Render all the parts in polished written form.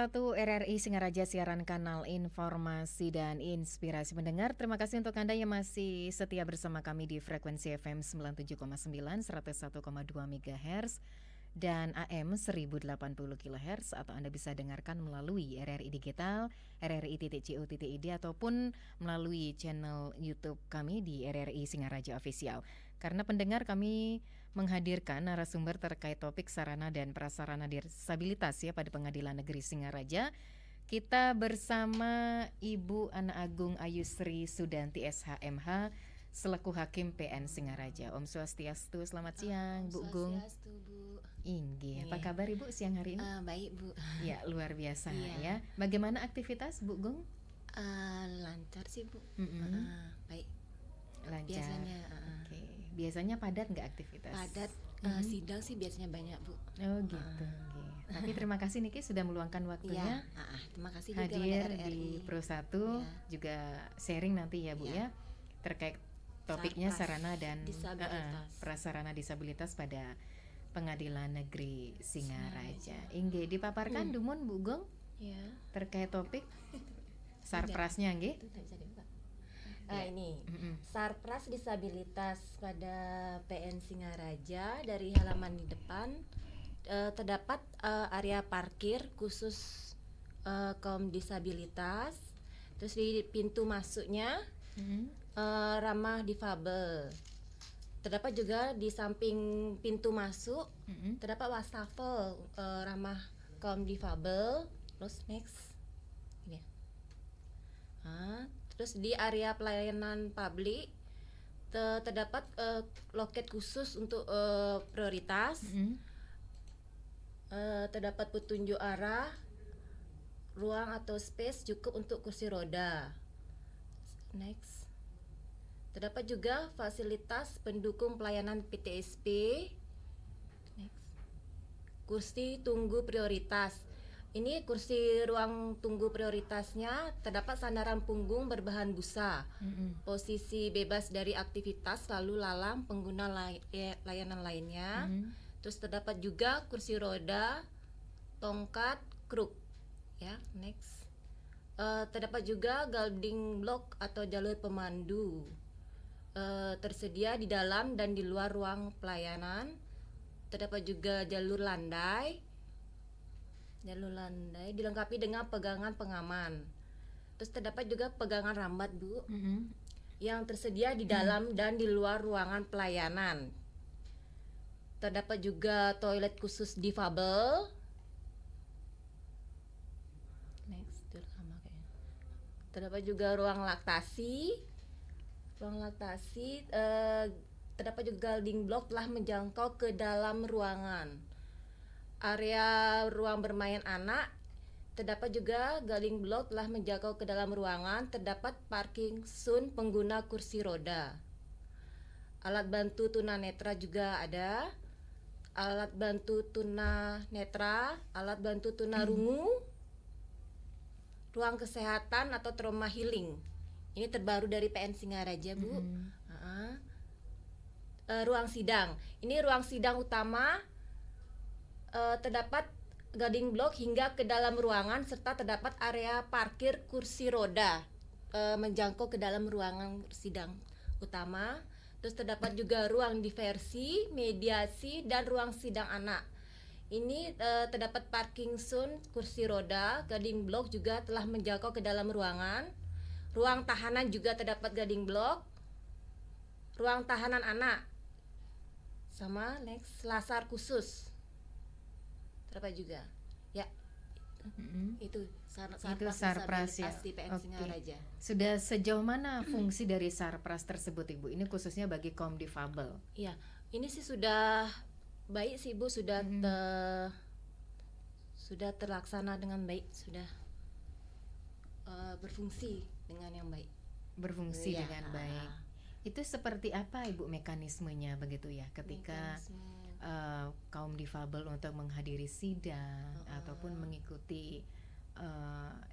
101 RRI Singaraja, siaran kanal informasi dan inspirasi pendengar. Terima kasih untuk Anda yang masih setia bersama kami di frekuensi FM 97,9, 101,2 MHz dan AM 1080 kHz, atau Anda bisa dengarkan melalui RRI Digital, rri.co.id, ataupun melalui channel YouTube kami di RRI Singaraja Official. Karena pendengar, kami menghadirkan narasumber terkait topik sarana dan prasarana disabilitas ya pada Pengadilan Negeri Singaraja. Kita bersama Ibu Ana Agung Ayusri Sudanti SHMH selaku Hakim PN Singaraja. Om Swastiastu, selamat siang Bu Gung. Swastiastu Bu. Inggih, apa kabar Ibu siang hari ini? Baik Bu. Ya, luar biasa ya. Bagaimana aktivitas Bu Gung? Lancar sih Bu. Baik. Lancar. Biasanya. Oke. Biasanya padat nggak aktivitas? Padat. Sidang sih biasanya banyak Bu. Oh gitu. Tapi terima kasih Niki sudah meluangkan waktunya. Terima kasih juga hadir pada RRI. di Pro 1 juga sharing nanti ya Bu ya terkait topiknya sarana dan prasarana disabilitas pada Pengadilan Negeri Singaraja. Inggih, dipaparkan Dumun Bu Gong terkait topik sarprasnya nggih. Ini sarpras disabilitas pada PN Singaraja. Dari halaman di depan terdapat area parkir khusus kaum disabilitas. Terus di pintu masuknya ramah difabel. Terdapat juga di samping pintu masuk terdapat wastafel ramah kaum difabel. Terus next ini. Terus di area pelayanan publik terdapat loket khusus untuk prioritas. Terdapat petunjuk arah, ruang atau space cukup untuk kursi roda. Next. Terdapat juga fasilitas pendukung pelayanan PTSP. Next. Kursi tunggu prioritas. Ini kursi ruang tunggu prioritasnya terdapat sandaran punggung berbahan busa. Posisi bebas dari aktivitas lalu lalang pengguna layanan lainnya. Terus terdapat juga kursi roda, tongkat, kruk. Ya, next. Terdapat juga guiding block atau jalur pemandu. Tersedia di dalam dan di luar ruang pelayanan. Terdapat juga jalur landai. Jalur landai dilengkapi dengan pegangan pengaman. Terus terdapat juga pegangan rambat Bu, yang tersedia di dalam dan di luar ruangan pelayanan. Terdapat juga toilet khusus difabel. Next, terdapat juga ruang laktasi. Ruang laktasi terdapat juga guiding block telah menjangkau ke dalam ruangan. Area ruang bermain anak, terdapat juga guiding block telah menjangkau ke dalam ruangan. Terdapat parking zone pengguna kursi roda. Alat bantu tunanetra juga ada. Alat bantu tunanetra, alat bantu tunarungu, ruang kesehatan atau trauma healing. Ini terbaru dari PN Singaraja Bu. Ruang sidang. Ini ruang sidang utama. Terdapat guiding block hingga ke dalam ruangan serta terdapat area parkir kursi roda menjangkau ke dalam ruangan sidang utama. Terus terdapat juga ruang diversi, mediasi dan ruang sidang anak. Ini terdapat parking zone kursi roda, guiding block juga telah menjangkau ke dalam ruangan. Ruang tahanan juga terdapat guiding block. Ruang tahanan anak. Sama next, lasar khusus. Terdapat juga. Ya. Itu sarpras ya. Di PN Singaraja. Sudah sejauh mana fungsi dari sarpras tersebut Ibu? Ini khususnya bagi kaum difabel. Iya, ini sih sudah baik sih Bu, sudah terlaksana dengan baik, sudah berfungsi dengan yang baik. Berfungsi dengan baik. Itu seperti apa Ibu mekanismenya begitu ya ketika kaum difabel untuk menghadiri sidang ataupun mengikuti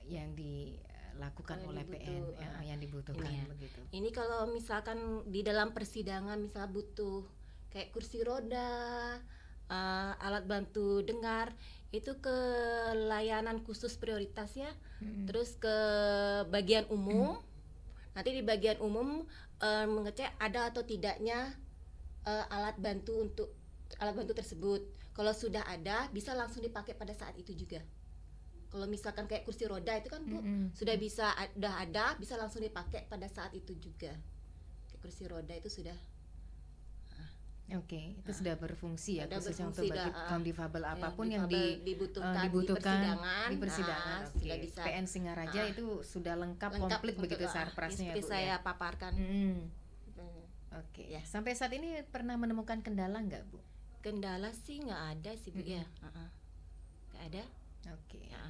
yang dilakukan oleh PN yang dibutuhkan begitu. Ini kalau misalkan di dalam persidangan misal butuh kayak kursi roda, alat bantu dengar, itu ke layanan khusus prioritas ya. Terus ke bagian umum. Nanti di bagian umum mengecek ada atau tidaknya alat bantu tersebut. Kalau sudah ada, bisa langsung dipakai pada saat itu juga. Kalau misalkan kayak kursi roda itu kan Bu, sudah ada, bisa langsung dipakai pada saat itu juga. Kayak kursi roda itu sudah. Oke, itu sudah berfungsi ya, Sudah khususnya berfungsi, untuk bagi kaum difabel apapun yang dibutuhkan di persidangan. Oke. sudah bisa. PN Singaraja itu sudah lengkap komplit begitu sarprasnya seperti Bu saya ya. paparkan. Oke. Ya. Sampai saat ini pernah menemukan kendala nggak Bu? Kendala sih nggak ada sih Bu ya. Nggak ada. Oke. Ya.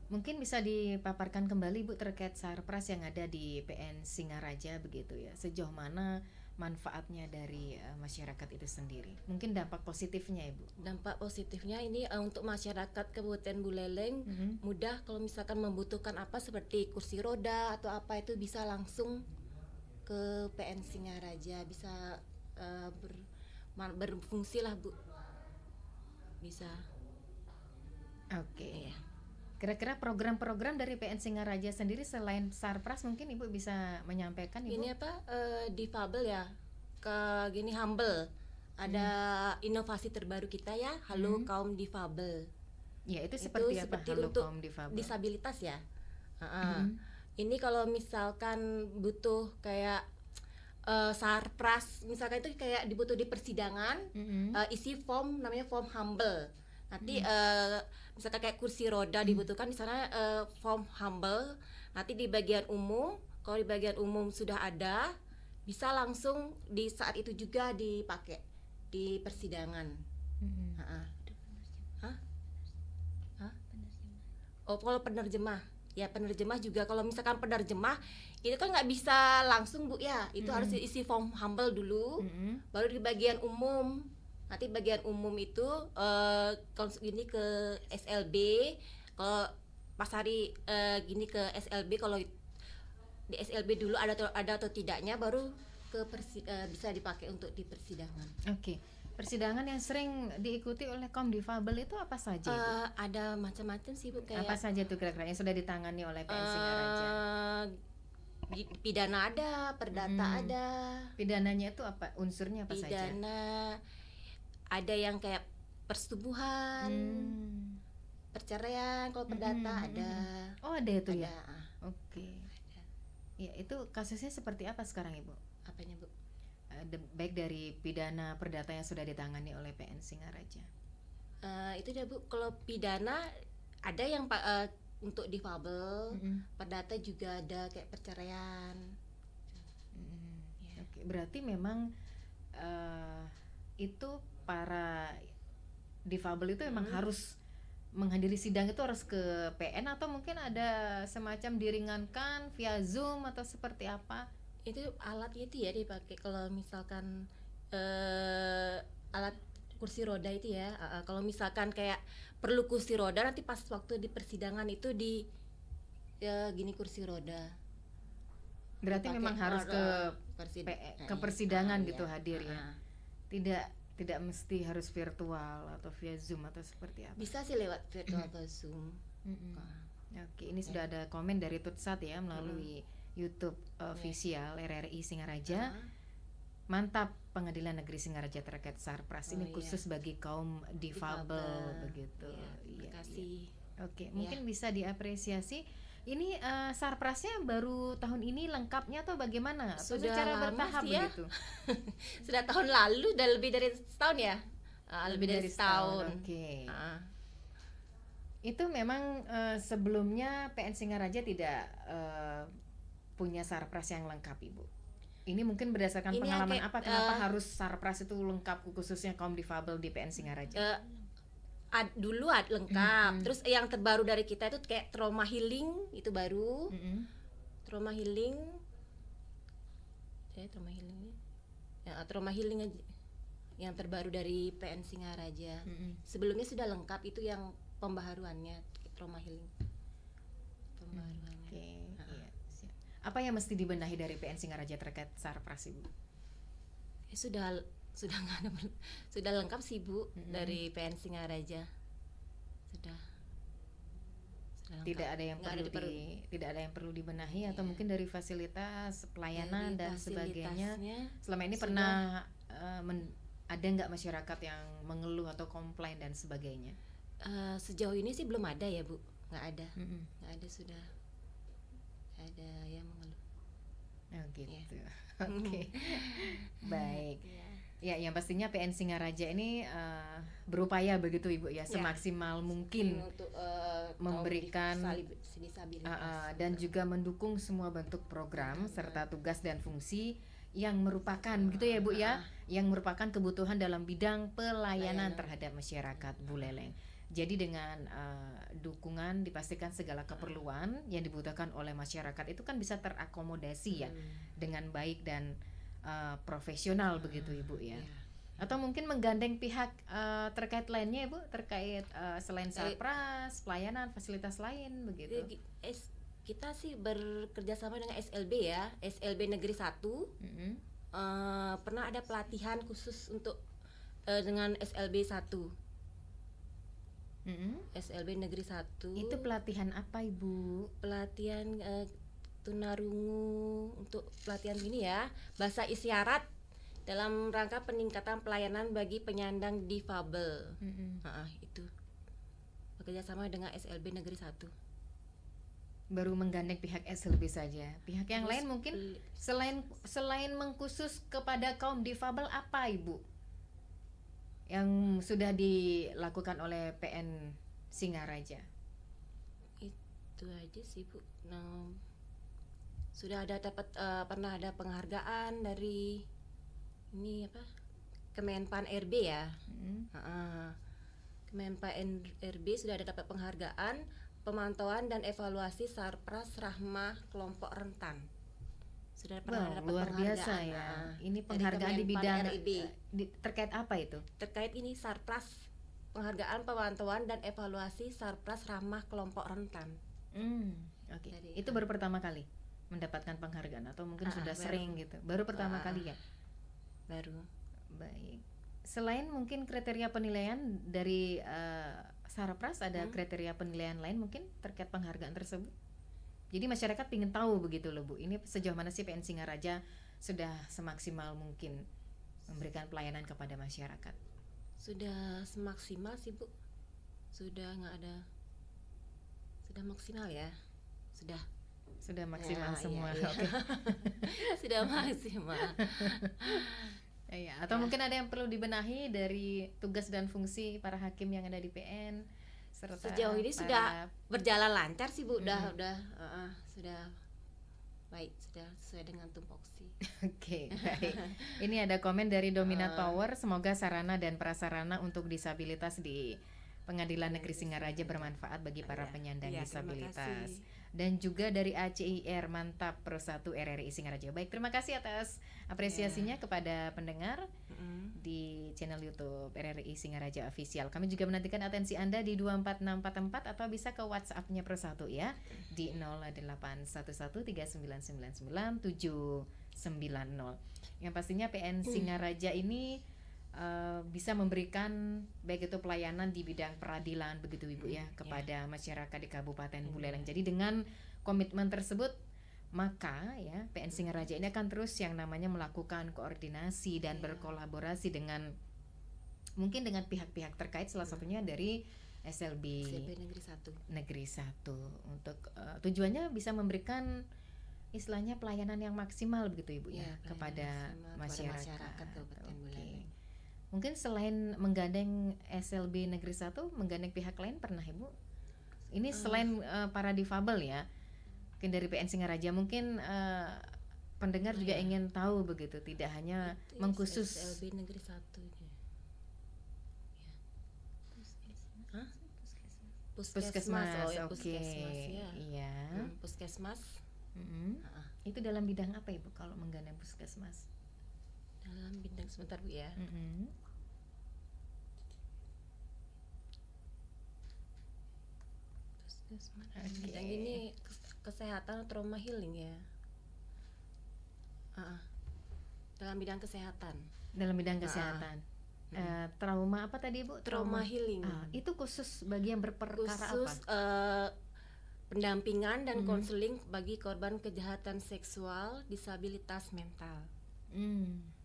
Mungkin bisa dipaparkan kembali Bu terkait sarpras yang ada di PN Singaraja begitu ya. Sejauh mana manfaatnya dari masyarakat itu sendiri? Mungkin dampak positifnya ya Bu. Dampak positifnya ini untuk masyarakat Kabupaten Buleleng mudah kalau misalkan membutuhkan apa seperti kursi roda atau apa itu bisa langsung ke PN Singaraja, bisa berfungsi lah Bu. Bisa. Oke. Kira-kira program-program dari PN Singaraja sendiri selain sarpras mungkin Ibu bisa menyampaikan Ibu? Ini apa difabel ya, ke gini humble. Ada inovasi terbaru kita ya, Halo Kaum Difabel. Ya, itu seperti apa Halo untuk Kaum Difabel? Disabilitas ya. Ini kalau misalkan butuh kayak sarpras, misalkan itu kayak dibutuh di persidangan, isi form namanya form humble. Nanti misalkan kayak kursi roda dibutuhkan di sana form humble. Nanti di bagian umum, kalau di bagian umum sudah ada, bisa langsung di saat itu juga dipakai di persidangan. Oh, kalau penerjemah, ya penerjemah juga. Kalau misalkan penerjemah itu kan nggak bisa langsung Bu ya, itu harus diisi form humble dulu, baru di bagian umum. Nanti bagian umum itu kalau gini ke SLB, kalau pas hari gini ke SLB, kalau di SLB dulu ada atau tidaknya, baru bisa dipakai untuk di persidangan. Oke. Persidangan yang sering diikuti oleh kaum difabel itu apa saja Ibu? Ada macam-macam sih Bu, kayak apa saja tuh kira-kira yang sudah ditangani oleh PN Singaraja? Pidana ada, perdata ada. Pidananya itu apa? Unsurnya apa saja? Pidana ada yang kayak persetubuhan, perceraian. Kalau perdata ada. Oh, ada itu ada. Ya. Oke. Ya, itu kasusnya seperti apa sekarang Ibu? Apanya Bu? Baik dari pidana perdata yang sudah ditangani oleh PN Singaraja. Itu dia Bu. Kalau pidana ada yang untuk difabel, perdata juga ada kayak perceraian. Oke. Berarti memang itu para difabel itu memang harus menghadiri sidang, itu harus ke PN atau mungkin ada semacam diringankan via Zoom atau seperti apa? Itu alat itu ya dipakai kalau misalkan alat kursi roda itu ya. Kalau misalkan kayak perlu kursi roda, nanti pas waktu di persidangan itu gini kursi roda. Berarti memang harus ke persidangan gitu hadir ya. Tidak mesti harus virtual atau via Zoom atau seperti apa? Bisa sih lewat virtual atau Zoom. Oke, ini sudah ada komen dari Tutsat ya melalui YouTube official RRI Singaraja. Mantap Pengadilan Negeri Singaraja terkait sarpras ini khusus bagi kaum difabel begitu. Terima kasih. Oke, mungkin bisa diapresiasi. Ini sarprasnya baru tahun ini lengkapnya atau bagaimana? Sudah secara lama bertahap sih ya. begitu? Sudah tahun lalu, udah lebih dari setahun ya. Lebih dari setahun. Oke. Itu memang sebelumnya PN Singaraja tidak punya sarpras yang lengkap Ibu. Ini mungkin berdasarkan pengalaman apa? Kenapa harus sarpras itu lengkap khususnya kaum difabel di PN Singaraja? Dulu lengkap. Terus yang terbaru dari kita itu kayak trauma healing, itu baru. Trauma healing. Trauma healing aja. Yang terbaru dari PN Singaraja. Sebelumnya sudah lengkap, itu yang pembaharuannya trauma healing. Pembaharuannya. Iya, siap. Apa yang mesti dibenahi dari PN Singaraja terkait sarpras Ibu? Sudah lengkap sih Bu dari PN Singaraja. sudah Tidak lengkap. ada yang Nggak perlu diperlu- tidak ada yang perlu dibenahi atau Iya. mungkin dari fasilitas pelayanan Dari dan sebagainya. fasilitasnya Selama ini sudah- pernah ada nggak masyarakat yang mengeluh atau komplain dan sebagainya? sejauh ini sih belum ada ya Bu, nggak ada, Mm-mm. nggak ada sudah ada yang mengeluh. Oh gitu. Iya. Oke. Baik. Iya. Ya, yang pastinya PN Singaraja ini berupaya begitu Ibu ya, semaksimal mungkin Untuk memberikan, disabilitas dan juga mendukung semua bentuk program serta tugas dan fungsi yang merupakan gitu ya Bu ya, yang merupakan kebutuhan dalam bidang pelayanan terhadap masyarakat Buleleng. Jadi dengan dukungan dipastikan segala keperluan yang dibutuhkan oleh masyarakat itu kan bisa terakomodasi ya dengan baik dan profesional begitu Ibu ya. Iya. Atau mungkin menggandeng pihak terkait lainnya Ibu, terkait selain Sarpras, pelayanan, fasilitas lain begitu. Kita sih bekerja sama dengan SLB ya, SLB Negeri 1. Mm-mm. Pernah ada pelatihan khusus untuk dengan SLB 1. Mm-mm. SLB Negeri 1. Itu pelatihan apa Ibu? Pelatihan tunarungu, untuk pelatihan ini ya, bahasa isyarat dalam rangka peningkatan pelayanan bagi penyandang difabel. Mm-mm. Itu bekerja sama dengan SLB Negeri 1. Baru menggandeng pihak SLB saja. Pihak yang lain mungkin selain mengkhusus kepada kaum difabel apa Ibu yang sudah dilakukan oleh PN Singaraja? Itu aja sih Bu. Nah, sudah ada pernah ada penghargaan dari ini apa, Kemenpan RB ya. Kemenpan RB sudah ada dapat penghargaan pemantauan dan evaluasi Sarpras Rahmah kelompok rentan. Sudah pernah dapat Luar penghargaan. biasa ya. Ini dari penghargaan di Kemenpan bidang RIB. terkait apa itu? Terkait ini Sarpras, penghargaan pemantauan dan evaluasi Sarpras Rahmah kelompok rentan. Oke. Dari- Itu baru pertama kali mendapatkan penghargaan atau mungkin sudah baru. sering gitu. Baru pertama kali ya. Baru. Baik. Selain mungkin kriteria penilaian dari Sarpras, ada kriteria penilaian lain mungkin terkait penghargaan tersebut. Jadi masyarakat ingin tahu begitu loh Bu. Ini sejauh mana sih PN Singaraja sudah semaksimal mungkin memberikan pelayanan kepada masyarakat? Sudah semaksimal sih Bu. Sudah maksimal ya. Sudah maksimal Ya, semua. iya. Oke. Sudah maksimal. Iya, atau mungkin ada yang perlu dibenahi dari tugas dan fungsi para hakim yang ada di PN serta Sejauh ini para- sudah berjalan lancar sih Bu. Sudah baik, sudah sesuai dengan tupoksi. Oke, baik. Ini ada komen dari Dominat Power. Semoga sarana dan prasarana untuk disabilitas di Pengadilan Negeri Singaraja bermanfaat bagi para penyandang Iya, terima disabilitas. kasih. Dan juga dari ACIR, mantap Pro 1 RRI Singaraja. Baik, terima kasih atas apresiasinya kepada pendengar di channel YouTube RRI Singaraja Official. Kami juga menantikan atensi Anda di 24644 atau bisa ke WhatsApp-nya Pro 1 ya di 0811399790. Yang pastinya PN Singaraja ini bisa memberikan baik itu pelayanan di bidang peradilan begitu Ibu ya kepada masyarakat di Kabupaten Buleleng. Jadi dengan komitmen tersebut maka ya PN Singaraja ini akan terus yang namanya melakukan koordinasi dan berkolaborasi dengan mungkin dengan pihak-pihak terkait, salah satunya dari SLB Negeri 1 untuk tujuannya bisa memberikan istilahnya pelayanan yang maksimal begitu Ibu ya kepada masyarakat Kabupaten Buleleng. Mungkin selain menggandeng SLB Negeri 1, menggandeng pihak lain pernah Ibu? Ini selain para difabel ya, mungkin dari PN Singaraja mungkin pendengar juga ingin tahu begitu, tidak hanya mengkhusus SLB Negeri 1 Puskesmas. oke. Puskesmas ya. Iya. Puskesmas. Itu dalam bidang apa Ibu kalau menggandeng puskesmas? Dalam bidang sebentar Bu ya. Puskesmas. Bidang ini kesehatan, trauma healing ya. Dalam bidang kesehatan. Dalam bidang kesehatan. Trauma apa tadi Bu? Trauma healing. Itu khusus bagi yang berperkara Khusus apa? Pendampingan dan konseling bagi korban kejahatan seksual disabilitas mental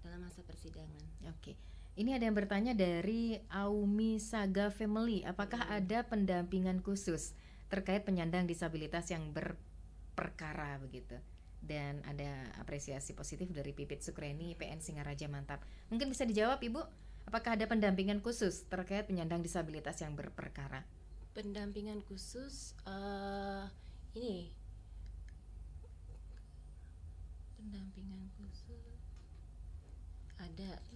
dalam masa persidangan. Oke. Ini ada yang bertanya dari Aumi Saga Family, apakah ada pendampingan khusus terkait penyandang disabilitas yang berperkara begitu? Dan ada apresiasi positif dari Pipit Sukreni PN Singaraja, mantap. Mungkin bisa dijawab Ibu, apakah ada pendampingan khusus terkait penyandang disabilitas yang berperkara? Pendampingan khusus ini pendampingan khusus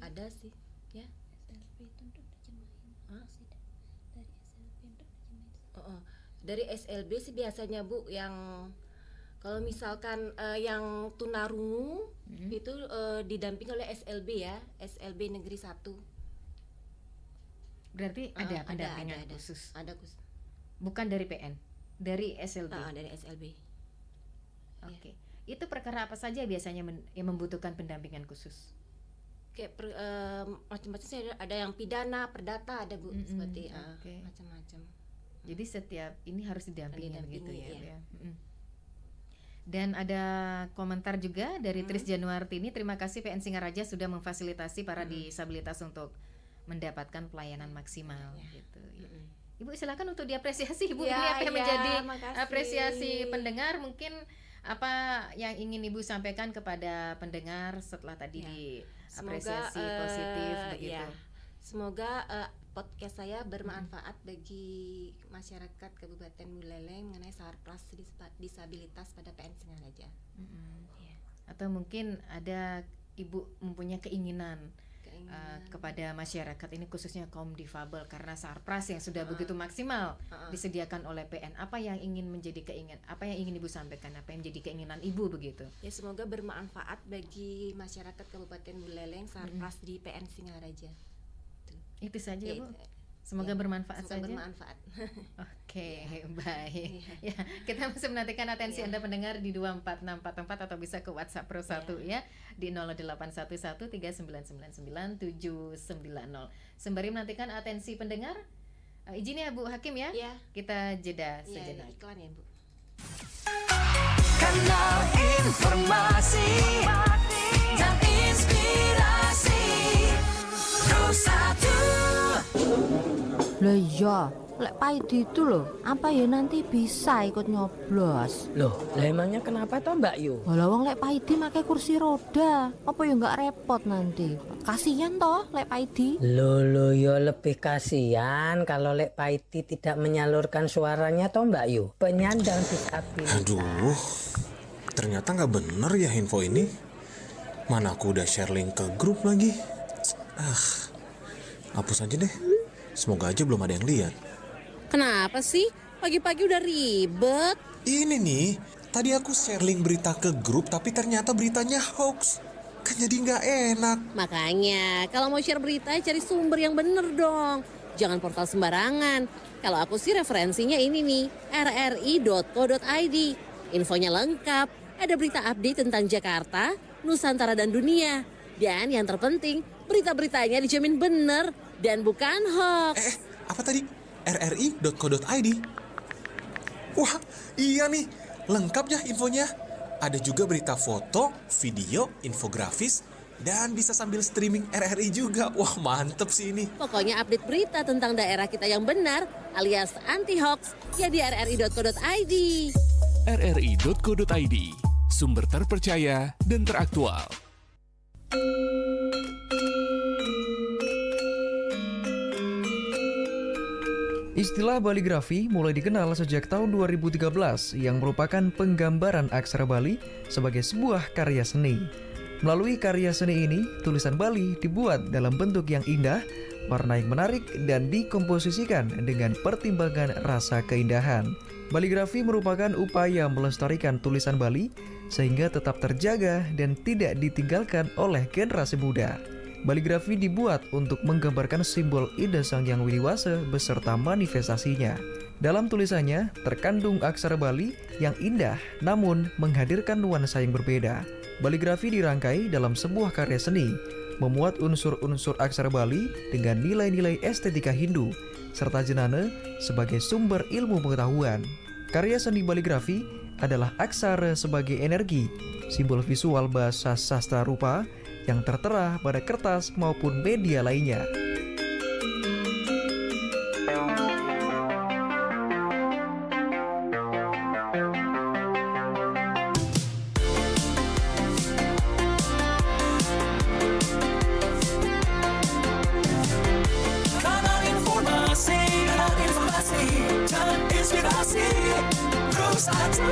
ada sih ya. SLB itu untuk terjemahin dari SLB untuk terjemahin. Dari SLB sih biasanya Bu, yang kalau misalkan yang tunarungu itu didampingi oleh SLB ya, SLB Negeri 1. Berarti ada pendampingan khusus. Ada khusus. Bukan dari PN, dari SLB. Dari SLB. Oke. Itu perkara apa saja biasanya yang membutuhkan pendampingan khusus? Kayak macam-macam sih, ada yang pidana, perdata ada Bu, seperti macam-macam. Jadi setiap ini harus didampingi gitu ya, Bu, iya. ya. Dan ada komentar juga dari Tris Januartini, terima kasih PN Singaraja sudah memfasilitasi para disabilitas untuk mendapatkan pelayanan maksimal gitu ya. Ibu silakan untuk diapresiasi Ibu, ini apa yang menjadi makasih. Apresiasi pendengar, mungkin apa yang ingin Ibu sampaikan kepada pendengar setelah tadi diapresiasi positif begitu. Semoga podcast saya bermanfaat bagi masyarakat Kabupaten Buleleng mengenai sarpras disabilitas pada PN Singaraja. Atau mungkin ada Ibu mempunyai keinginan kepada masyarakat ini, khususnya kaum difabel, karena sarpras yang sudah begitu maksimal disediakan oleh PN. Apa yang ingin menjadi apa yang ingin Ibu sampaikan, apa yang menjadi keinginan Ibu begitu? Ya, semoga bermanfaat bagi masyarakat Kabupaten Buleleng sarpras di PN Singaraja. Itu saja Bu. Semoga bermanfaat saja. Bermanfaat. Oke, baik. Ya, kita masih menantikan atensi Anda pendengar di 24644 atau bisa ke WhatsApp Pro 1 ya di 081139999790. Sembari menantikan atensi pendengar, izin ya Bu Hakim ya. Kita jeda sejenak. Iklan ya Bu. Kanal informasi dan inspirasi Pro 1. Lah iya, lek Paidi itu loh, apa ya nanti bisa ikut nyoblos? Loh, lah emangnya kenapa toh Mbak Yu? Walau wong lek Paidi pakai kursi roda, apa ya nggak repot nanti? Kasihan toh lek Paidi. Loh ya lebih kasihan kalau lek Paidi tidak menyalurkan suaranya toh Mbak Yu, penyandang disabilitas. Aduh, ternyata nggak bener ya info ini. Mana aku udah share link ke grup lagi. Hapus aja deh. Semoga aja belum ada yang lihat. Kenapa sih? Pagi-pagi udah ribet. Ini nih, tadi aku share link berita ke grup tapi ternyata beritanya hoax. Kan jadi nggak enak. Makanya, kalau mau share berita cari sumber yang bener dong. Jangan portal sembarangan. Kalau aku sih referensinya ini nih, rri.co.id. Infonya lengkap, ada berita update tentang Jakarta, Nusantara dan dunia. Dan yang terpenting, berita-beritanya dijamin bener dan bukan hoax. Apa tadi? rri.co.id. Wah, iya nih, lengkap ya infonya. Ada juga berita foto, video, infografis, dan bisa sambil streaming RRI juga. Wah, mantep sih ini. Pokoknya update berita tentang daerah kita yang benar alias anti hoax ya di rri.co.id. rri.co.id, sumber terpercaya dan teraktual. Istilah baligrafi mulai dikenal sejak tahun 2013 yang merupakan penggambaran aksara Bali sebagai sebuah karya seni. Melalui karya seni ini, tulisan Bali dibuat dalam bentuk yang indah, warna yang menarik, dan dikomposisikan dengan pertimbangan rasa keindahan. Baligrafi merupakan upaya melestarikan tulisan Bali sehingga tetap terjaga dan tidak ditinggalkan oleh generasi muda. Baligrafi dibuat untuk menggambarkan simbol Ida Sang Hyang Widi Wasa beserta manifestasinya. Dalam tulisannya terkandung aksara Bali yang indah namun menghadirkan nuansa yang berbeda. Baligrafi dirangkai dalam sebuah karya seni, memuat unsur-unsur aksara Bali dengan nilai-nilai estetika Hindu, serta jenana sebagai sumber ilmu pengetahuan. Karya seni baligrafi adalah aksara sebagai energi, simbol visual bahasa sastra rupa yang tertera pada kertas maupun media lainnya. Kanal informasi dan inspirasi terus ada.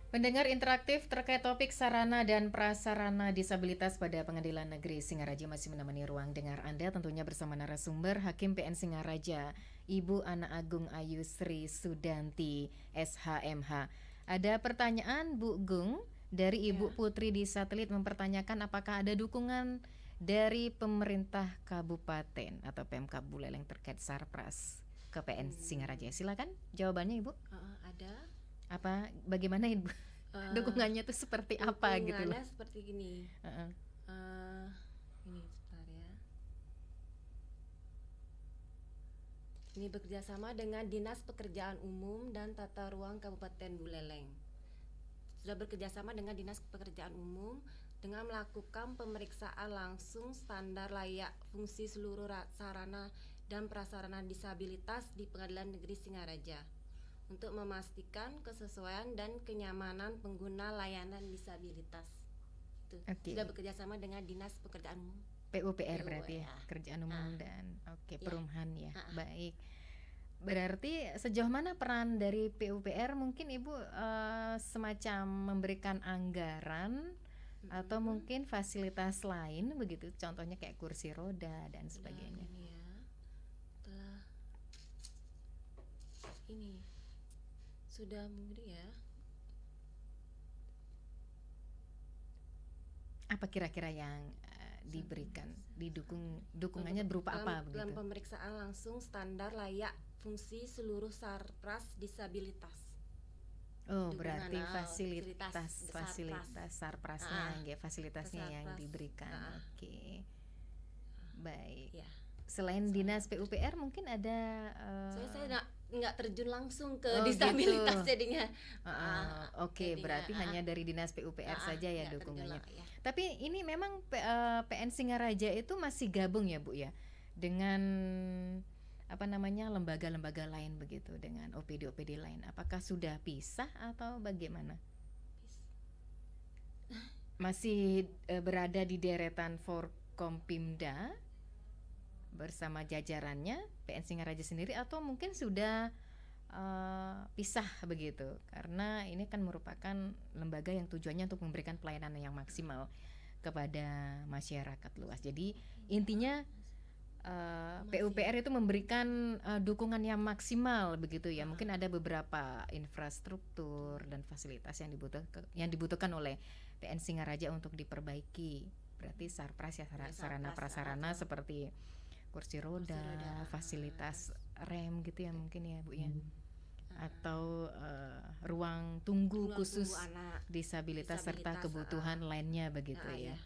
Pendengar interaktif terkait topik sarana dan prasarana disabilitas pada Pengadilan Negeri Singaraja masih menemani ruang dengar Anda, tentunya bersama narasumber Hakim PN Singaraja, Ibu Ana Agung Ayu Sri Sudanti, SHMH. Ada pertanyaan Bu Gung dari Ibu Putri di Satelit mempertanyakan apakah ada dukungan dari pemerintah kabupaten atau Pemkab Buleleng terkait Sarpras ke PN Singaraja. Silakan jawabannya Ibu. Ada. Apa bagaimana Ibu? Dukungannya tuh seperti apa gitu loh? Dukungannya seperti gini. Ini sebentar ya. Ini bekerjasama dengan Dinas Pekerjaan Umum dan Tata Ruang Kabupaten Buleleng. Sudah bekerjasama dengan Dinas Pekerjaan Umum dengan melakukan pemeriksaan langsung standar layak fungsi seluruh sarana dan prasarana disabilitas di Pengadilan Negeri Singaraja untuk memastikan kesesuaian dan kenyamanan pengguna layanan disabilitas. Sudah bekerjasama dengan Dinas Pekerjaan Umum. PUPR berarti ya, Pekerjaan Umum dan Perumahan ya. Baik. Berarti sejauh mana peran dari PUPR? Mungkin Ibu semacam memberikan anggaran atau mungkin fasilitas lain begitu, contohnya kayak kursi roda dan sebagainya. Ini sudah memberi ya. Apa kira-kira yang diberikan, dukungannya berupa apa begitu? Dalam pemeriksaan langsung standar layak fungsi seluruh Sarpras disabilitas. Oh, berarti fasilitas Sarprasnya, fasilitasnya yang diberikan. Oke. Baik. Selain Dinas PUPR mungkin ada saya nggak terjun langsung ke disabilitas gitu. jadinya. Oke, berarti hanya dari Dinas PUPR saja ya dukungannya. Tapi ini memang PN Singaraja itu masih gabung ya Bu ya dengan lembaga-lembaga lain begitu, dengan OPD lain. Apakah sudah pisah atau bagaimana? Masih berada di deretan Forkompimda bersama jajarannya PN Singaraja sendiri, atau mungkin sudah pisah begitu, karena ini kan merupakan lembaga yang tujuannya untuk memberikan pelayanan yang maksimal kepada masyarakat luas. Jadi intinya PUPR itu memberikan dukungan yang maksimal begitu ya. Mungkin ada beberapa infrastruktur dan fasilitas yang dibutuhkan oleh PN Singaraja untuk diperbaiki. Berarti Sarpras ya, sarana prasarana seperti kursi roda, fasilitas rem gitu ya mungkin ya Bu ya. Atau ruang tunggu khusus disabilitas serta kebutuhan lainnya begitu ya.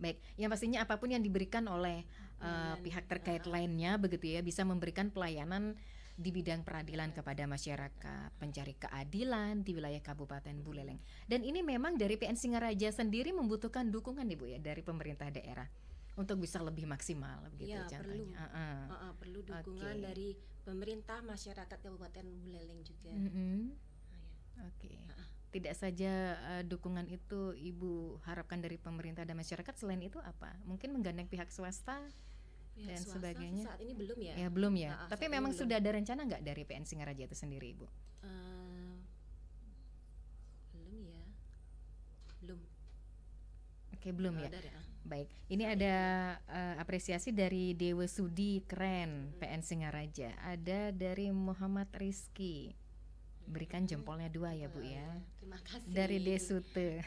Baik, yang pastinya apapun yang diberikan oleh pihak terkait lainnya begitu ya, bisa memberikan pelayanan di bidang peradilan kepada masyarakat, pencari keadilan di wilayah Kabupaten Buleleng. Dan ini memang dari PN Singaraja sendiri membutuhkan dukungan Ibu ya dari pemerintah daerah untuk bisa lebih maksimal begitu contohnya. Perlu dukungan dari pemerintah, masyarakat Kabupaten Buleleng juga. Tidak saja dukungan itu Ibu harapkan dari pemerintah dan masyarakat, selain itu apa? Mungkin menggandeng pihak swasta dan sebagainya. Saat ini belum ya. Ya belum ya. Tapi memang sudah ada rencana nggak dari PN Singaraja itu sendiri Ibu? Belum ya. Belum. Oke, belum ya. Baik, ini ada apresiasi dari Dewa Sudi, keren PN Singaraja. Ada dari Muhammad Rizky, berikan jempolnya 2 ya Bu ya. Terima kasih. Dari Desute.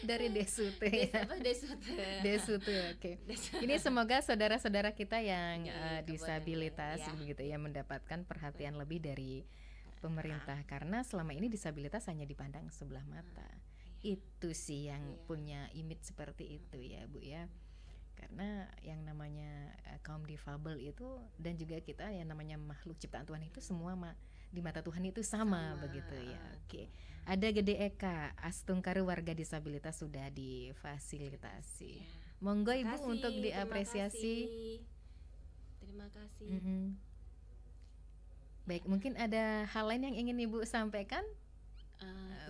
Dari Desute ya. Desute, oke. Ini semoga saudara-saudara kita yang disabilitas begitu ya mendapatkan perhatian lebih dari pemerintah, karena selama ini disabilitas hanya dipandang sebelah mata. Itu sih yang punya image seperti itu ya Bu ya. Karena yang namanya kaum difabel itu dan juga kita yang namanya makhluk ciptaan Tuhan itu semua di mata Tuhan itu sama begitu ya. Oke. Ada Gede Eka, Astungkaru warga disabilitas sudah difasilitasi. Monggo Ibu untuk diapresiasi. Terima kasih. Baik, mungkin ada hal lain yang ingin Ibu sampaikan?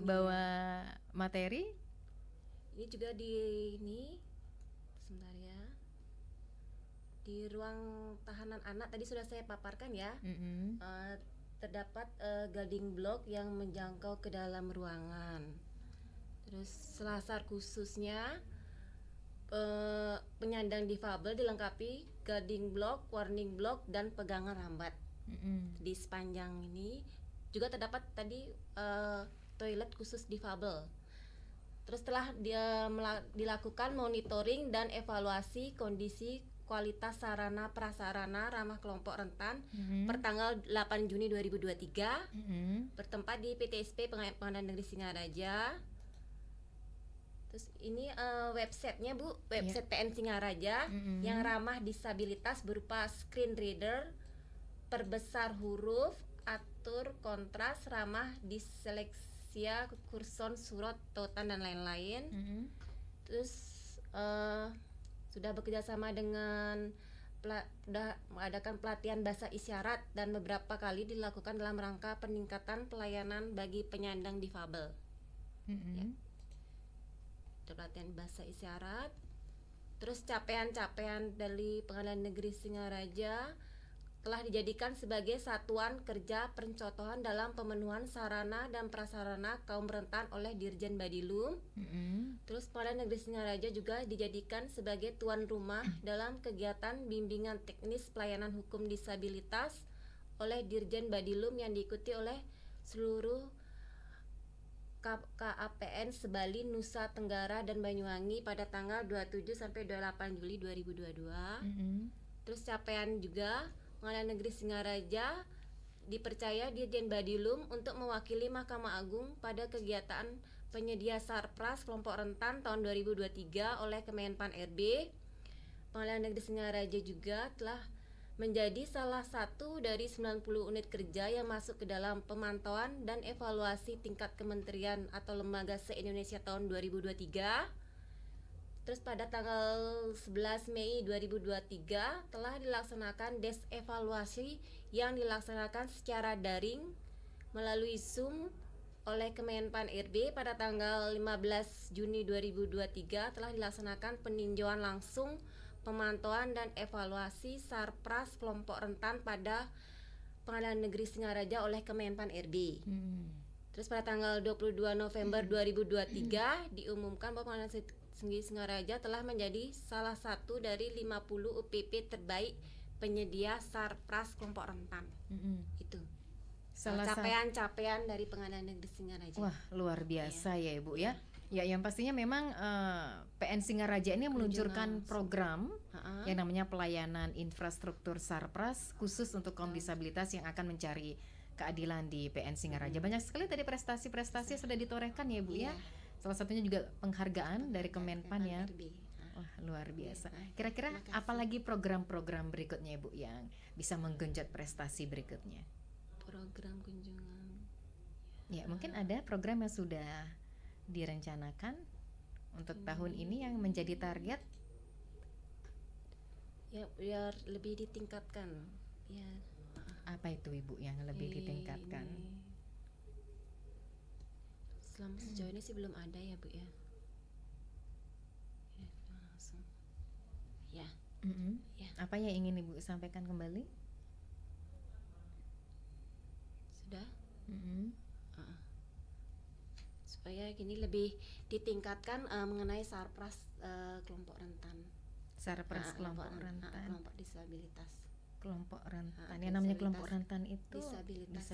Bahwa materi? Ini juga sebentar ya. Di ruang tahanan anak tadi sudah saya paparkan ya. Terdapat guarding block yang menjangkau ke dalam ruangan. Terus selasar khususnya penyandang difabel dilengkapi guarding block, warning block, dan pegangan rambat. Di sepanjang ini juga terdapat tadi toilet khusus difabel. Terus setelah dilakukan monitoring dan evaluasi kondisi kualitas sarana prasarana ramah kelompok rentan per tanggal 8 Juni 2023 bertempat di PTSP Pengadilan Negeri Singaraja. Terus ini websitenya Bu, website PN Singaraja yang ramah disabilitas berupa screen reader, perbesar huruf, atur kontras, ramah disleksia, kurson, surat, tautan dan lain-lain. Terus sudah bekerjasama dengan sudah mengadakan pelatihan bahasa isyarat dan beberapa kali dilakukan dalam rangka peningkatan pelayanan bagi penyandang difabel. Ya. Pelatihan bahasa isyarat. Terus capaian-capaian dari Pengadilan Negeri Singaraja telah dijadikan sebagai satuan kerja pencontohan dalam pemenuhan sarana dan prasarana kaum rentan oleh Dirjen Badilum. Terus Pengadilan Negeri Singaraja juga dijadikan sebagai tuan rumah dalam kegiatan bimbingan teknis pelayanan hukum disabilitas oleh Dirjen Badilum yang diikuti oleh seluruh KAPN Sebali, Nusa Tenggara dan Banyuwangi pada tanggal 27 sampai 28 Juli 2022. Terus capaian juga Pengadilan Negeri Singaraja dipercaya Dirjen Badilum untuk mewakili Mahkamah Agung pada kegiatan penyedia Sarpras kelompok rentan tahun 2023 oleh Kemenpan RB. Pengadilan Negeri Singaraja juga telah menjadi salah satu dari 90 unit kerja yang masuk ke dalam pemantauan dan evaluasi tingkat kementerian atau lembaga se-Indonesia tahun 2023. Terus pada tanggal 11 Mei 2023 telah dilaksanakan des evaluasi yang dilaksanakan secara daring melalui Zoom oleh Kemenpan RB. Pada tanggal 15 Juni 2023 telah dilaksanakan peninjauan langsung pemantauan dan evaluasi Sarpras kelompok rentan pada Pengadilan Negeri Singaraja oleh Kemenpan RB. Terus pada tanggal 22 November 2023 diumumkan bahwa Pengadilan Negeri Singaraja telah menjadi salah satu dari 50 UPP terbaik penyedia Sarpras kelompok rentan. Itu capaian-capaian dari Pengadilan Negeri Singaraja. Wah, luar biasa ya Ibu ya. Ya, yang pastinya memang PN Singaraja ini meluncurkan program yang namanya pelayanan infrastruktur Sarpras khusus untuk kaum disabilitas yang akan mencari keadilan di PN Singaraja. Banyak sekali tadi prestasi-prestasi sudah ditorehkan ya Bu ya. Salah satunya juga penghargaan dari Kemenpan ya. Wah, luar biasa. Kira-kira apalagi program-program berikutnya Ibu yang bisa menggenjot prestasi berikutnya? Program kunjungan. Ya, mungkin ada program yang sudah direncanakan untuk tahun ini yang menjadi target. Ya, biar lebih ditingkatkan. Ya. Apa itu Ibu yang lebih ditingkatkan? Selama sejauh ini sih belum ada ya Bu ya. Langsung. Ya. Ya. Apa yang ingin Ibu sampaikan kembali? Sudah. Supaya gini lebih ditingkatkan mengenai Sarpras kelompok rentan. Sarpras kelompok rentan. Kelompok disabilitas. Kelompok rentan. Yang namanya kelompok rentan itu disabilitas.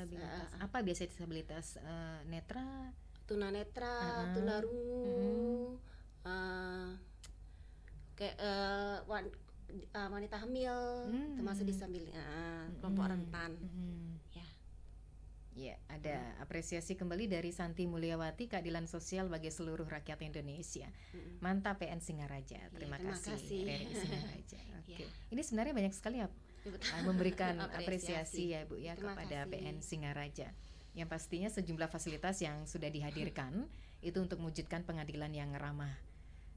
Apa biasa disabilitas? Netra, tunanetra, tunarungu, kayak wanita hamil termasuk disabilitas, kelompok rentan. Ya. Ya, ada apresiasi kembali dari Santi Mulyawati, keadilan sosial bagi seluruh rakyat Indonesia. Mantap PN Singaraja. Terima kasih. RRI Singaraja. Oke. Ini sebenarnya banyak sekali ya memberikan apresiasi ya Bu ya kepada PN Singaraja. Yang pastinya sejumlah fasilitas yang sudah dihadirkan itu untuk mewujudkan pengadilan yang ramah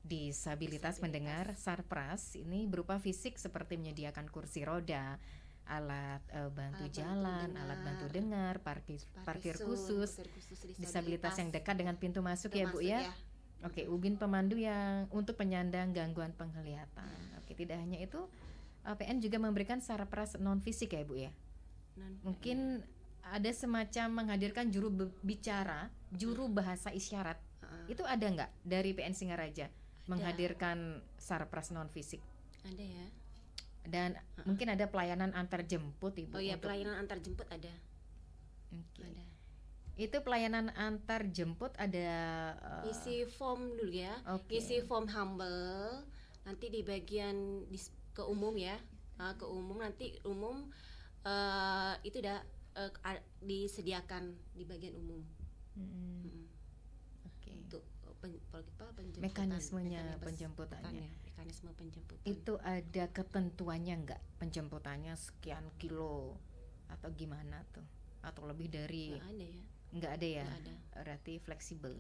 disabilitas. Mendengar Sarpras ini berupa fisik seperti menyediakan kursi roda, alat bantu jalan, alat bantu dengar, parkir khusus, disabilitas yang dekat dengan pintu masuk ya Bu ya. Oke, ubin pemandu yang untuk penyandang gangguan penglihatan. Oke, tidak hanya itu, PN juga memberikan sarpras non fisik ya Bu ya. Mungkin ada semacam menghadirkan juru bicara, juru bahasa isyarat. Itu ada nggak dari PN Singaraja menghadirkan sarpras non fisik? Ada ya. Dan mungkin ada pelayanan antar jemput Ibu. Oh iya, pelayanan antar jemput ada. Ada. Itu pelayanan antar jemput ada isi form dulu ya. Isi form humble. Nanti di bagian ke umum ya. Ke umum nanti umum itu udah disediakan di bagian umum. Untuk penjemputan, mekanisme penjemputannya. Itu ada ketentuannya nggak, penjemputannya sekian kilo atau gimana tuh, atau lebih dari? Nggak ada ya. Berarti fleksibel.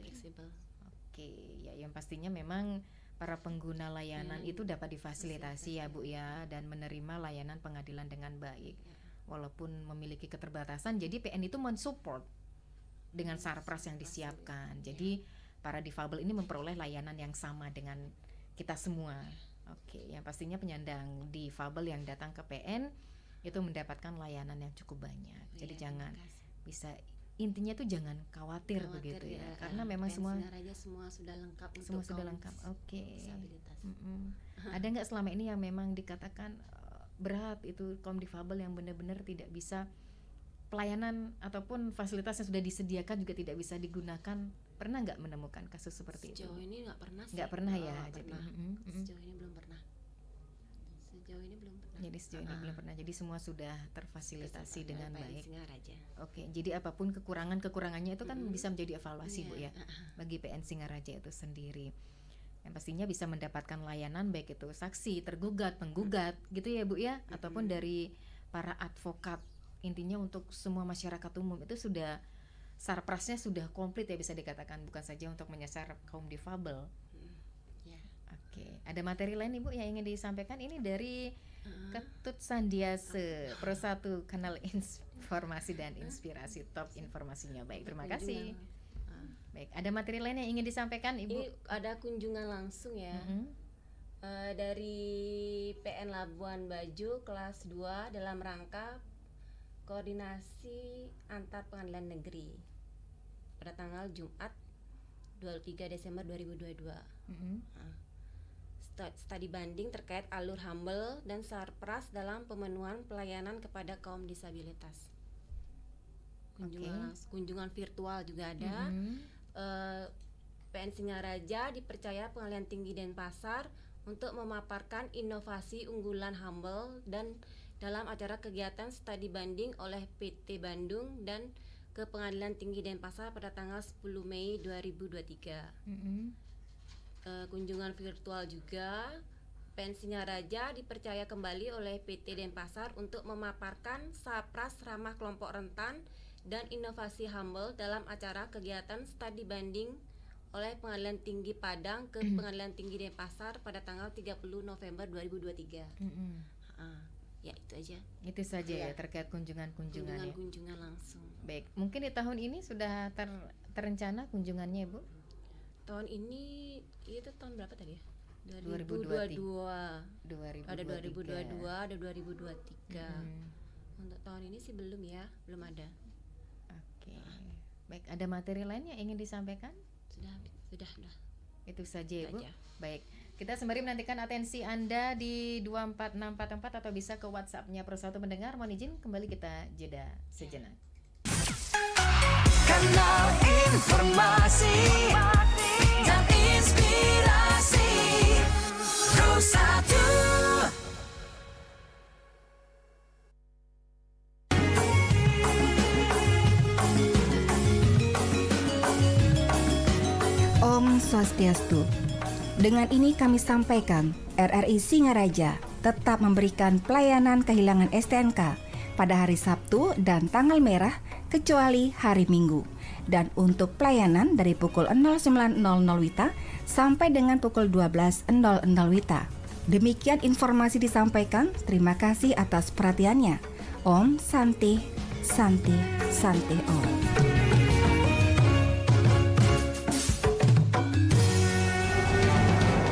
Oke, ya yang pastinya memang para pengguna layanan itu dapat difasilitasi ya Bu ya, dan menerima layanan pengadilan dengan baik walaupun memiliki keterbatasan. Jadi PN itu mensupport dengan sarpras yang disiapkan. Jadi para difabel ini memperoleh layanan yang sama dengan kita semua. Oke, yang pastinya penyandang difabel yang datang ke PN itu mendapatkan layanan yang cukup banyak. Jadi intinya tuh jangan khawatir begitu ya, karena memang semua sudah lengkap. Semua sudah lengkap. Oke. Ada nggak selama ini yang memang dikatakan berat itu kaum difabel yang benar-benar tidak bisa, pelayanan ataupun fasilitas yang sudah disediakan juga tidak bisa digunakan? Pernah nggak menemukan kasus seperti itu? Sejauh ini nggak pernah sih. Nggak pernah ya. Sejauh ini belum pernah. Jadi sejauh ini belum pernah. Jadi semua sudah terfasilitasi dengan baik. Oke, jadi apapun kekurangannya itu kan bisa menjadi evaluasi Bu ya bagi PN Singaraja itu sendiri. Yang pastinya bisa mendapatkan layanan baik itu saksi, tergugat, penggugat gitu ya Bu ya, ataupun dari para advokat. Intinya untuk semua masyarakat umum itu sudah sarprasnya sudah komplit ya, bisa dikatakan, bukan saja untuk menyasar kaum difabel. Oke, ada materi lain Ibu yang ingin disampaikan? Ini dari Ketut Sandiase, Pro 1 Kanal Informasi dan Inspirasi, top informasinya. Baik, terima kasih. Baik, ada materi lain yang ingin disampaikan Ibu? Ini ada kunjungan langsung ya. Dari PN Labuan Bajo kelas 2 dalam rangka koordinasi antar pengadilan negeri pada tanggal Jumat 23 Desember 2022. Studi banding terkait alur humble dan sarpras dalam pemenuhan pelayanan kepada kaum disabilitas. Kunjungan virtual juga ada. PN Singaraja dipercaya Pengadilan Tinggi Denpasar untuk memaparkan inovasi unggulan humble dan dalam acara kegiatan studi banding oleh PT Bandung dan ke Pengadilan Tinggi Denpasar pada tanggal 10 Mei 2023. Kunjungan virtual juga, PN Singaraja dipercaya kembali oleh PT Denpasar untuk memaparkan sarpras ramah kelompok rentan dan inovasi humble dalam acara kegiatan studi banding oleh Pengadilan Tinggi Padang ke Pengadilan Tinggi Denpasar pada tanggal 30 November 2023. Ya itu aja. Itu saja ya terkait kunjungan-kunjungannya. Kunjungan langsung. Baik, mungkin di tahun ini sudah terencana kunjungannya Bu? Tahun ini itu tahun berapa tadi ya? 2022. Ada 2022, ada 2023. Untuk tahun ini sih belum ya, belum ada. Oke. Baik, ada materi lain yang ingin disampaikan? Sudah. Itu saja ya Bu. Baik. Kita sembari menantikan atensi Anda di 24644 atau bisa ke WhatsApp-nya Pro 1 Mendengar. Mohon izin kembali kita jeda sejenak. Kanal Informasi dan Inspirasi Pro 1. Om Swastiastu. Dengan ini kami sampaikan, RRI Singaraja tetap memberikan pelayanan kehilangan STNK pada hari Sabtu dan tanggal merah kecuali hari Minggu. Dan untuk pelayanan dari pukul 09.00 WITA sampai dengan pukul 12.00 WITA. Demikian informasi disampaikan. Terima kasih atas perhatiannya. Om Santi Santi Santi Om.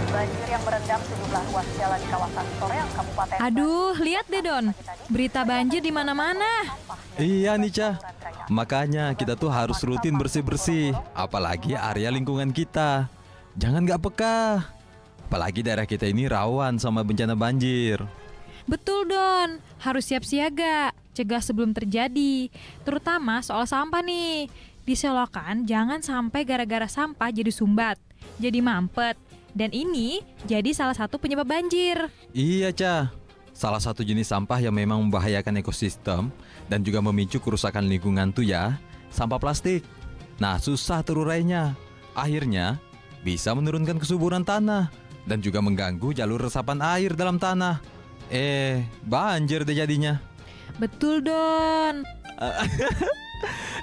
Banjir yang merendam sejumlah ruas jalan di kawasan Soreang, Kabupaten. Aduh, lihat deh Don, berita banjir di mana-mana. Iya nih Cah, makanya kita tuh harus rutin bersih-bersih, apalagi area lingkungan kita. Jangan nggak peka, apalagi daerah kita ini rawan sama bencana banjir. Betul Don, harus siap siaga, cegah sebelum terjadi, terutama soal sampah nih. Di selokan jangan sampai gara-gara sampah jadi sumbat, jadi mampet, dan ini jadi salah satu penyebab banjir. Iya Cah, salah satu jenis sampah yang memang membahayakan ekosistem dan juga memicu kerusakan lingkungan tuh ya, sampah plastik. Nah susah terurainya, akhirnya bisa menurunkan kesuburan tanah dan juga mengganggu jalur resapan air dalam tanah. Banjir deh jadinya. Betul Don.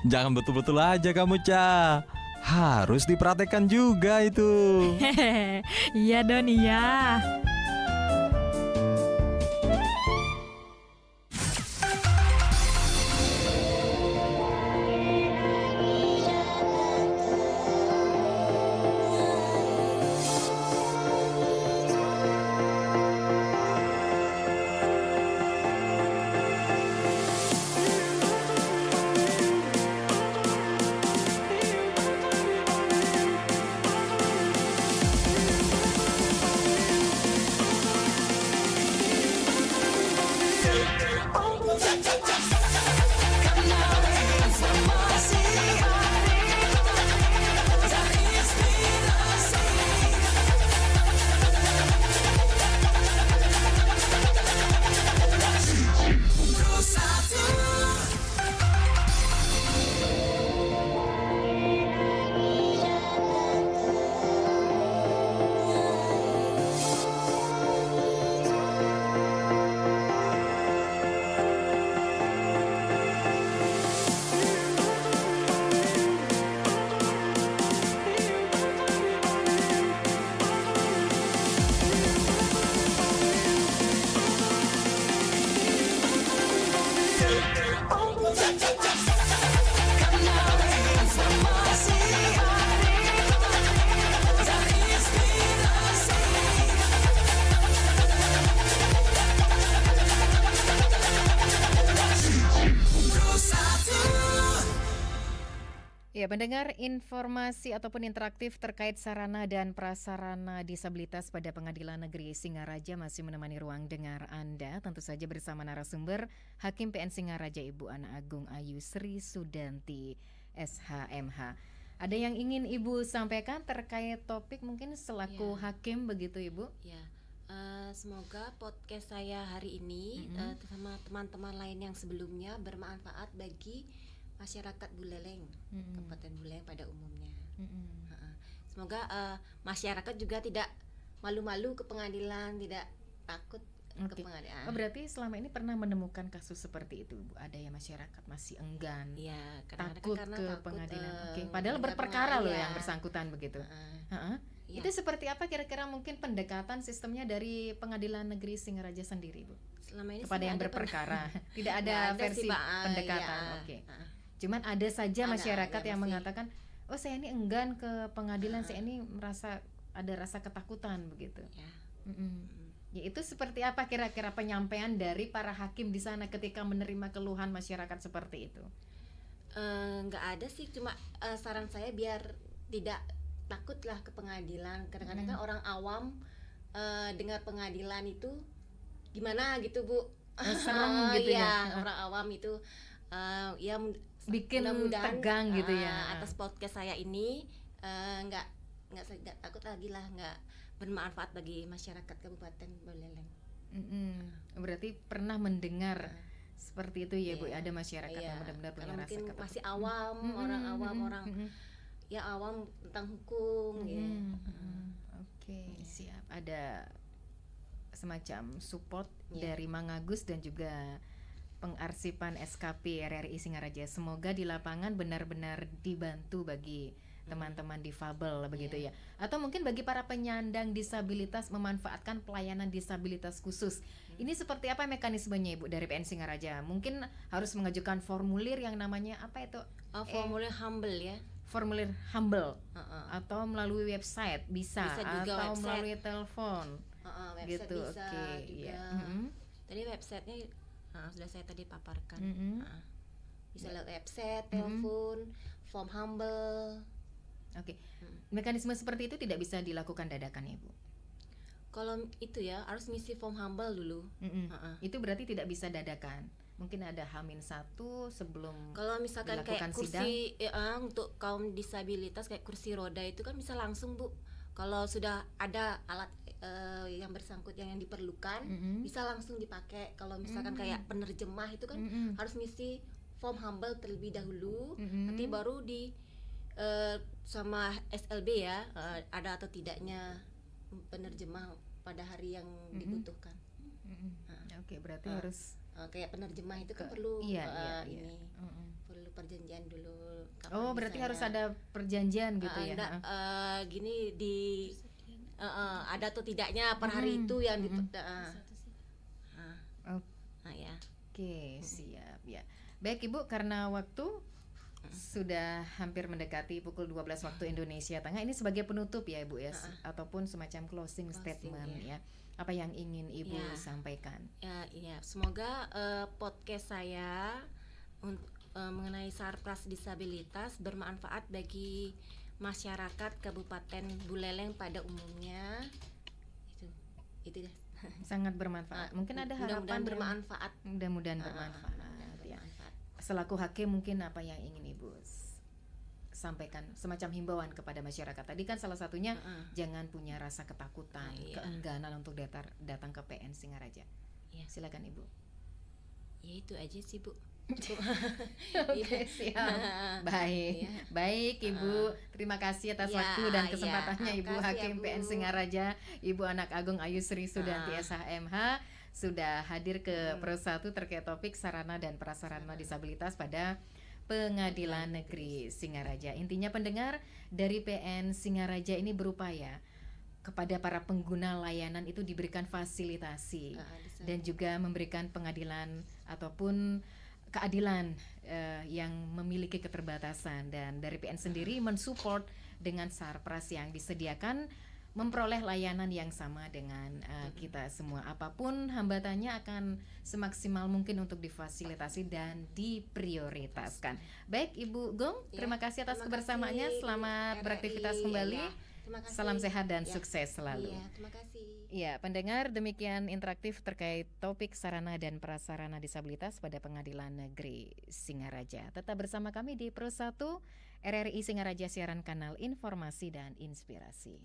Jangan betul-betul aja kamu Cah, harus diperhatikan juga itu. Iya Don, iya. Ya, pendengar, informasi ataupun interaktif terkait sarana dan prasarana disabilitas pada Pengadilan Negeri Singaraja masih menemani ruang dengar Anda. Tentu saja bersama narasumber Hakim PN Singaraja Ibu Ana Agung Ayu Sri Sudanti SHMH. Ada yang ingin Ibu sampaikan terkait topik mungkin selaku hakim begitu Ibu? Ya, semoga podcast saya hari ini sama teman-teman lain yang sebelumnya bermanfaat bagi masyarakat Buleleng, Kabupaten Buleleng pada umumnya. Semoga masyarakat juga tidak malu-malu ke pengadilan, tidak takut ke pengadilan. Berarti selama ini pernah menemukan kasus seperti itu, Bu? Ada yang masyarakat masih enggan, takut ke pengadilan. Padahal berperkara loh yang bersangkutan begitu. Itu seperti apa kira-kira mungkin pendekatan sistemnya dari Pengadilan Negeri Singaraja sendiri, Bu? Selama ini kepada yang berperkara, tidak ada versi pendekatan. Cuman ada saja masyarakat yang mengatakan, oh saya ini enggan ke pengadilan, saya ini merasa ada rasa ketakutan begitu. Ya itu seperti apa kira-kira penyampaian dari para hakim di sana ketika menerima keluhan masyarakat seperti itu? Nggak ada sih, cuma saran saya biar tidak takutlah ke pengadilan. Kadang-kadang kan orang awam dengar pengadilan itu gimana gitu Bu, serem gitu ya. Orang awam itu ya bikin tegang gitu ya. Atas podcast saya ini nggak takut lagi lah, nggak bermanfaat bagi masyarakat Kabupaten Buleleng. Berarti pernah mendengar seperti itu ya Bu, ada masyarakat yang benar-benar punya rasa ketakutan. Masih awam, orang awam, orang ya awam tentang hukum, Lampung ya. Oke, siap. Ada semacam support Ya. dari Mang Agus dan juga pengarsipan SKP RRI Singaraja. Semoga di lapangan benar-benar dibantu bagi teman-teman difabel begitu ya. Atau mungkin bagi para penyandang disabilitas memanfaatkan pelayanan disabilitas khusus. Ini seperti apa mekanismenya Ibu dari PN Singaraja? Mungkin harus mengajukan formulir yang namanya apa itu? Formulir humble ya. Formulir humble atau melalui website bisa juga atau website. melalui telepon. Website gitu. bisa Oke, juga. ya. Tadi websitenya sudah saya tadi paparkan. Bisa lewat website, telepon, form humble. Oke. Mekanisme seperti itu tidak bisa dilakukan dadakan ya Bu? Kalau itu ya harus ngisi form humble dulu. Itu berarti tidak bisa dadakan. Mungkin ada H-1 sebelum Kalau misalkan dilakukan kayak kursi untuk kaum disabilitas kayak kursi roda itu kan bisa langsung Bu. Kalau sudah ada alat yang bersangkut yang diperlukan bisa langsung dipakai. Kalau misalkan kayak penerjemah itu kan harus ngisi form humble terlebih dahulu, nanti baru di sama SLB ya ada atau tidaknya penerjemah pada hari yang dibutuhkan. Oke, berarti harus kayak penerjemah itu kan perlu ini perlu perjanjian dulu. Berarti harus ada perjanjian gitu ya? Gini di ada atau tidaknya per hari itu yang ya. Oke, siap ya. Baik Ibu, karena waktu sudah hampir mendekati pukul 12 waktu Indonesia Tengah. Ini sebagai penutup ya Ibu ya, ataupun semacam closing statement ya. Apa yang ingin Ibu sampaikan? Ya, semoga podcast saya mengenai Sarpras disabilitas bermanfaat bagi masyarakat Kabupaten Buleleng pada umumnya. Itu deh. Sangat bermanfaat. Mungkin ada harapan bermanfaat. Mudah-mudahan bermanfaat. Ya. Selaku hakim mungkin apa yang ingin Ibu sampaikan semacam himbauan kepada masyarakat? Tadi kan salah satunya jangan punya rasa ketakutan, keengganan untuk datang ke PN Singaraja. Silakan Ibu. Ya itu aja sih Bu. Oke, siap. Baik Ibu, terima kasih atas waktu dan kesempatannya Ibu Hakim PN Singaraja, Ibu Anak Agung Ayu Sri Sudanti SHMH sudah hadir ke Pro 1 terkait topik sarana dan prasarana disabilitas pada Pengadilan Negeri Singaraja. Intinya pendengar dari PN Singaraja ini berupaya kepada para pengguna layanan itu diberikan fasilitasi dan juga memberikan pengadilan ataupun keadilan yang memiliki keterbatasan, dan dari PN sendiri mensupport dengan Sarpras yang disediakan memperoleh layanan yang sama dengan kita semua. Apapun hambatannya akan semaksimal mungkin untuk difasilitasi dan diprioritaskan. Baik Ibu Gong, terima kasih atas kebersamaannya. Selamat beraktivitas kembali. Salam sehat dan sukses selalu. Terima kasih. Ya, pendengar, demikian interaktif terkait topik sarana dan prasarana disabilitas pada Pengadilan Negeri Singaraja. Tetap bersama kami di Pro 1 RRI Singaraja, siaran kanal informasi dan inspirasi.